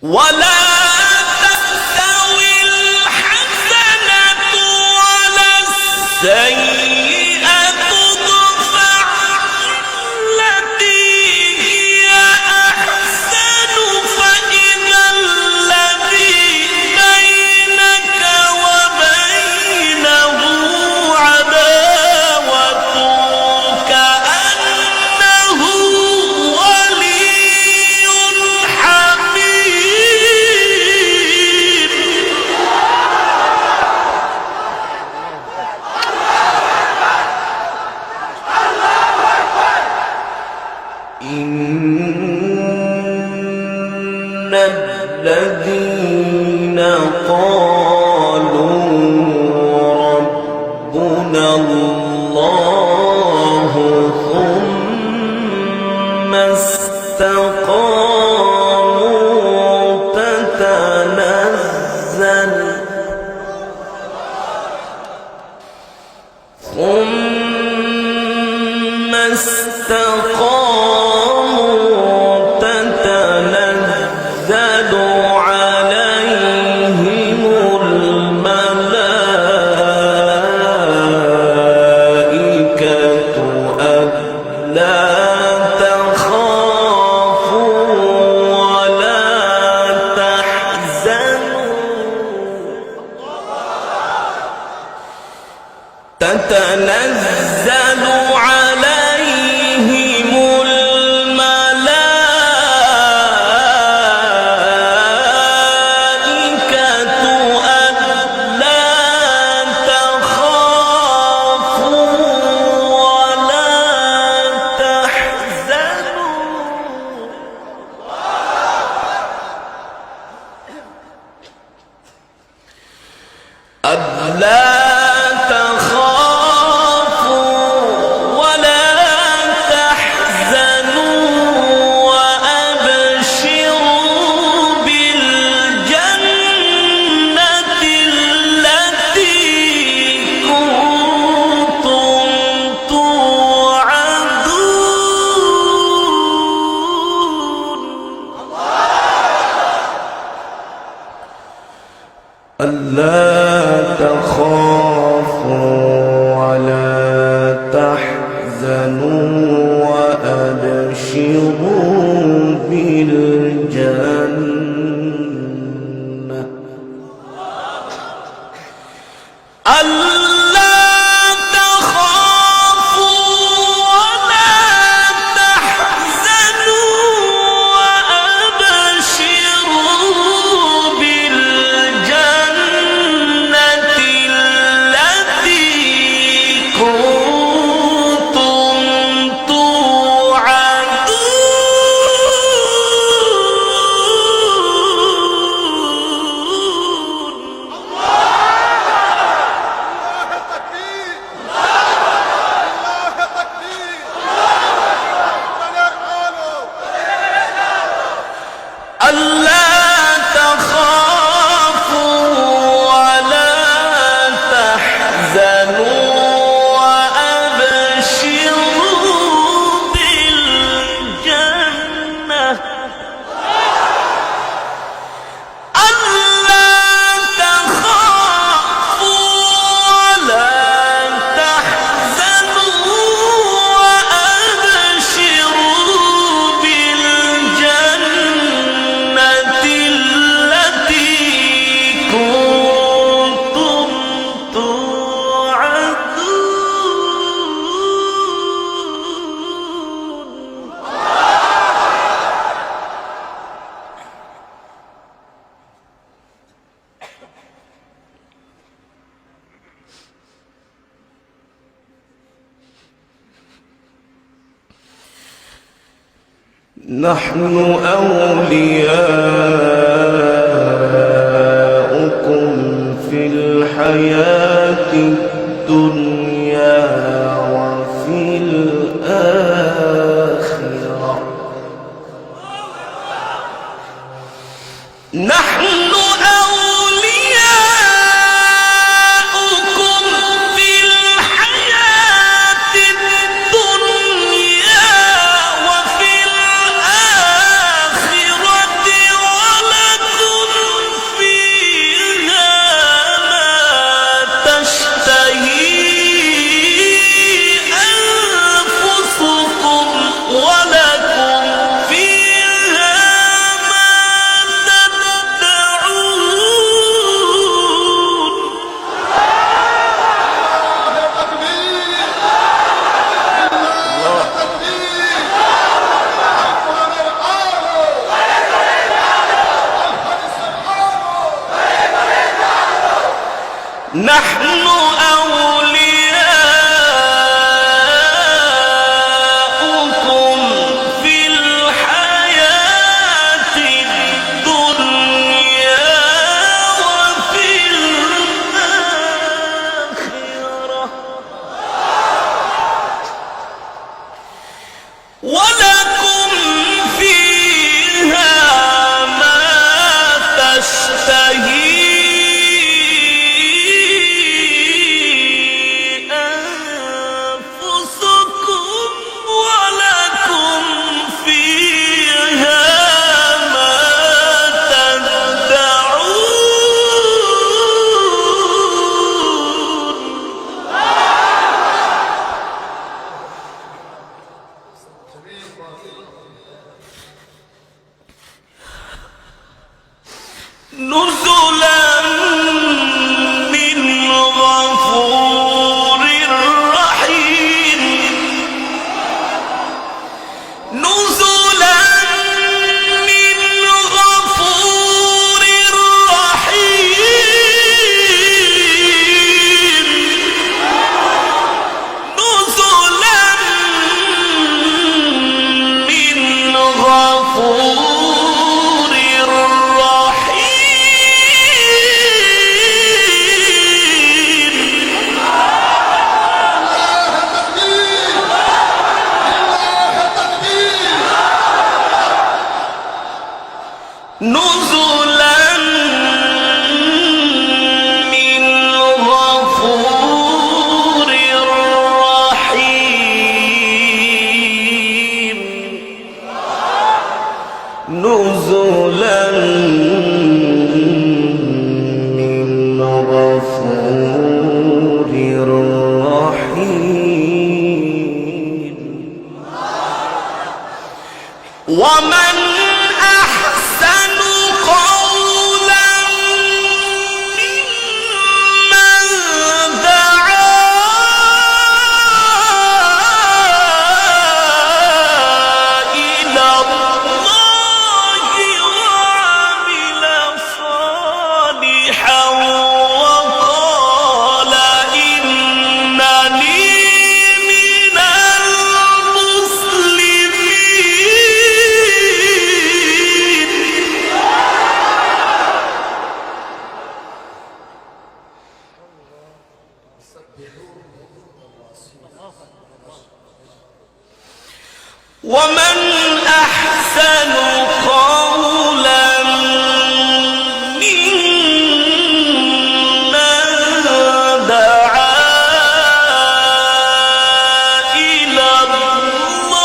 ولا تستوي الحسنة ولا السيئة ادفع بالتي هي أحسن فإذا الذي بينك وبينه عداوة كأنه ولي حميم. إن الذين قالوا ربنا الله ثم استقاموا تتنزل عليهم الملائكة ألا تخافوا ولا تحزنوا تتنزل عليهم الملائكة ألا تخافوا ولا تحزنوا ألا تخافوا ولا تحزنوا وأبشروا بالجنة ألا تخافوا ولا تحزنوا وأبشروا بالجنة التي كنتم نحن أولياؤكم في الحياة الدنيا وفي الآخرة نحن أولياؤكم في الحياة الدنيا وفي الآخرة ولا نحن أولياؤكم في الحياة الدنيا وفي الآخرة ولكم فيها ما تشتهي نزلا من غفور رحيم نزلا من غفور رحيم نزلا من غفور نزلا من غفور رحيم نزلا من غفور رحيم ومن أحسن قولا ممن دعا إلى الله وعمل صالحا وقال إنني من المسلمين ومن أحسن قولا ممن دعا إلى الله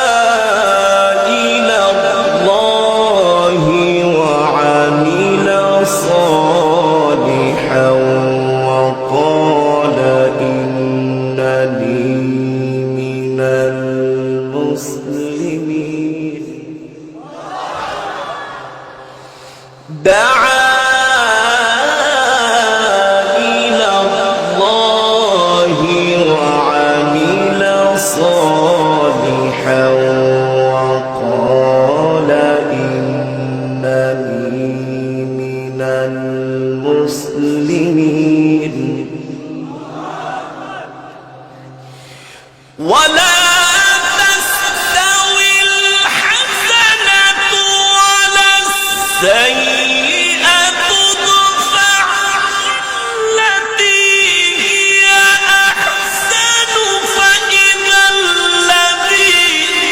دعا إلى الله وعمل صالحا وقال إنني من المسلمين دعا إلى الله وعمل صالحا وقال إنني من المسلمين ولا تستوي الحسنة ولا السيئة ادفع التي هي أحسن فإذا الذي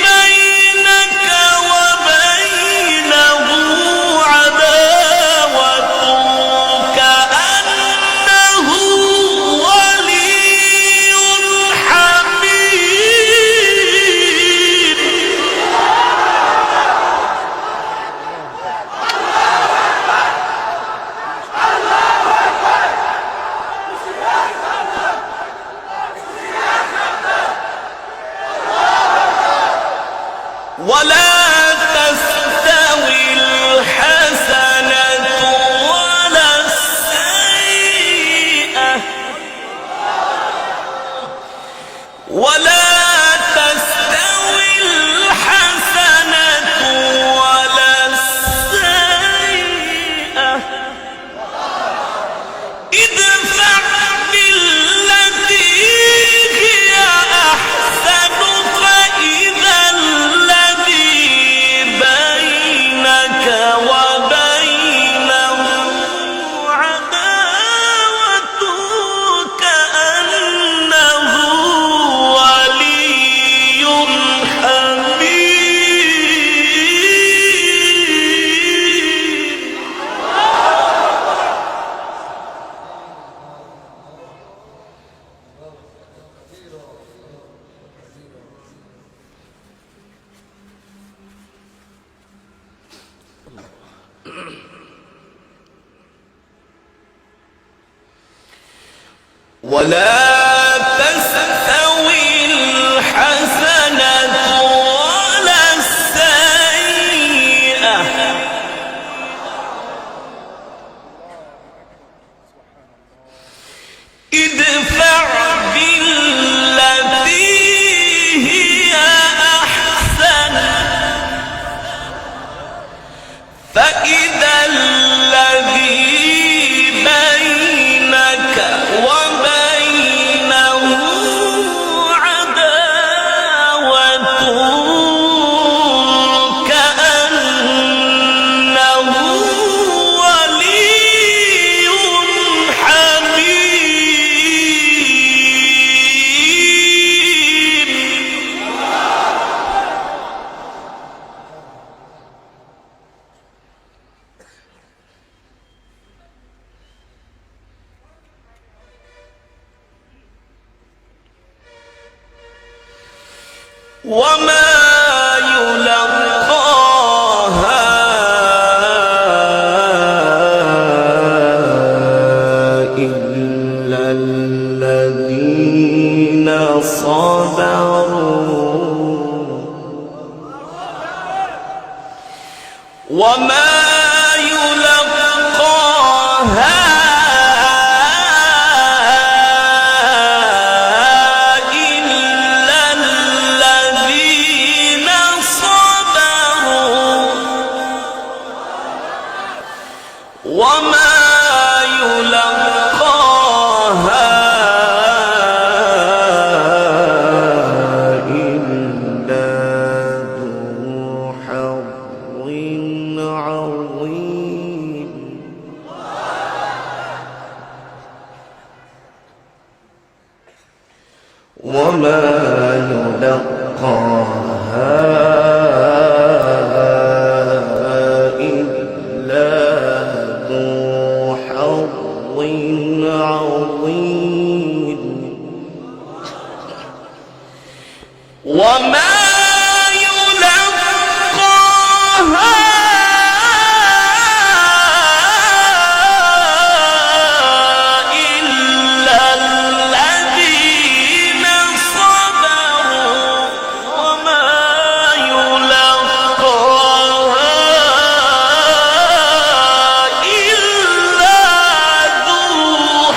بينك وبينه عداوة كأنه ولي حميم ولا ولا تستوي الحسنة ولا السيئة ادفع بالتي هي أحسن فإذا الذي بينك وبينه عداوة كأنه ولي حميم. ولا تستوي الحسنة ولا السيئة ادفع بالتي هي أحسن فإذا الذي بينك وبينه عداوة كأنه ولي حميم. وما يلقاها إلا الذين صبروا وما يلقاها إلا الذين صبروا وما يلقاها إلا ذو حظ عظيم. وما يلقاها إلا ذو حظ عظيم. وما يلقاها إلا الذين صبروا وما يلقاها إلا ذو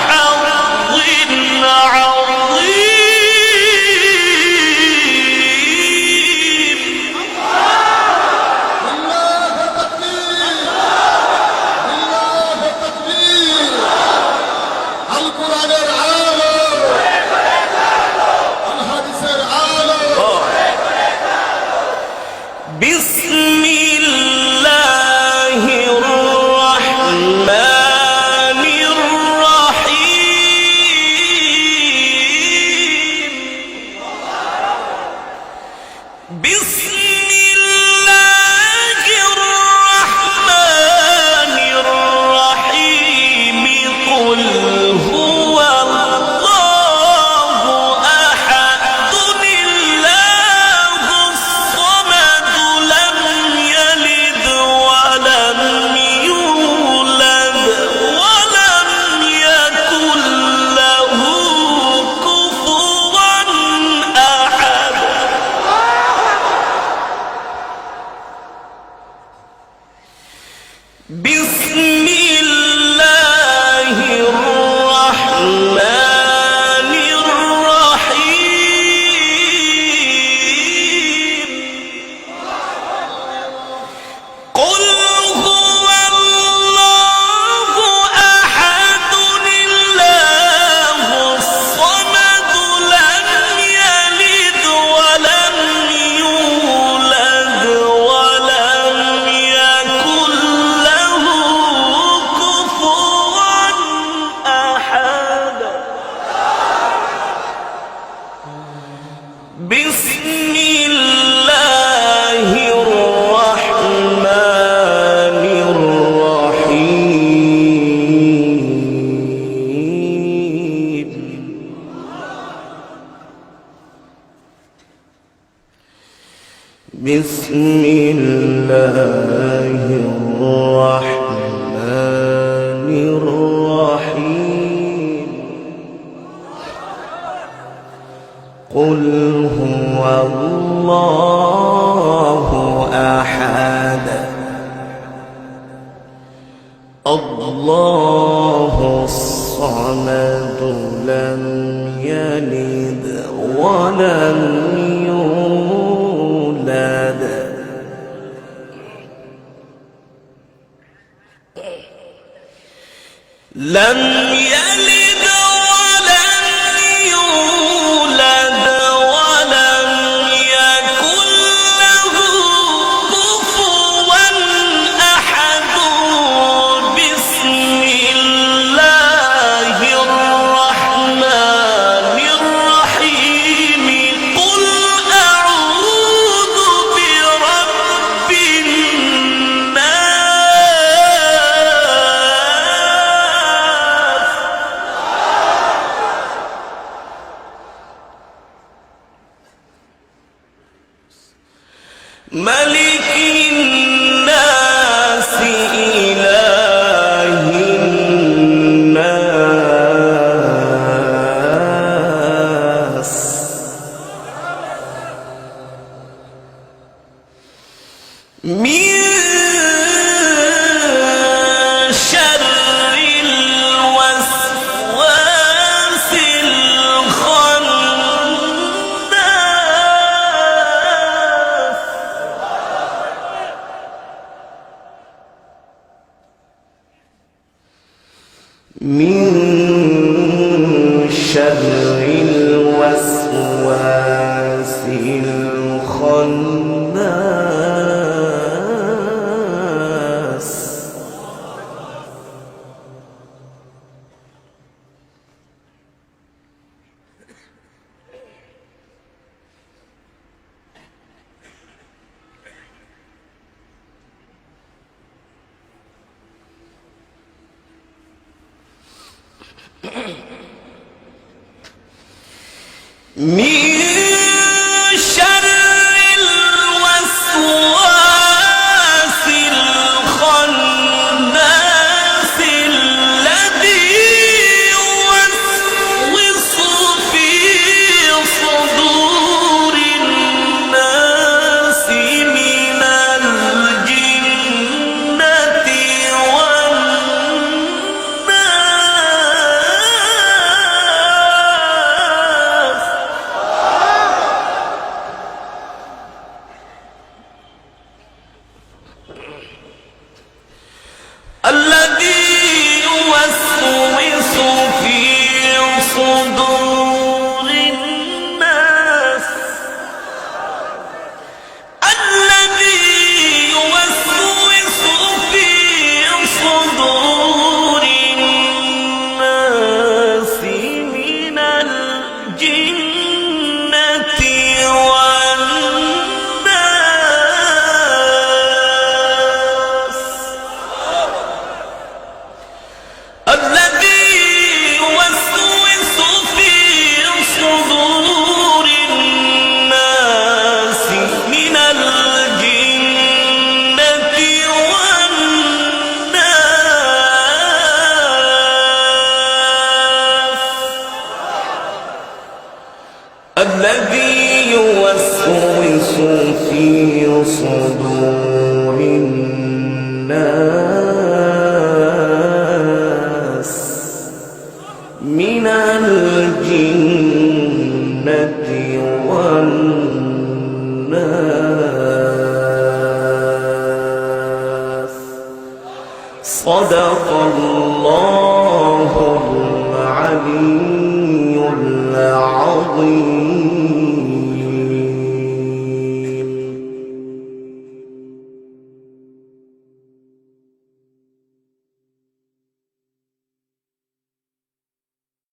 حظ بسم الله الرحمن الرحيم بسم الله الرحمن الرحيم قل هو الله أحد الله الصمد لم يلد ولم يولد لم يلد ولم يولد ولم يكن له كفوا أحد بسم الله الرحمن الرحيم قل أعوذ برب ملك الناس إله الناس من شر الوسواس الخناس من شر الوسواس الخناس من شر الوسواس الخناس الذي يوسوس في صدور الناس من الجنة والناس الذي يوسوس في صدور الناس الذي يوسوس في صدور الناس من الجنة والناس الذي يوسوس في صدور الناس من الجنة والناس الذي يوسوس في صدور الناس من الجنة والناس صدق الله العلي العظيم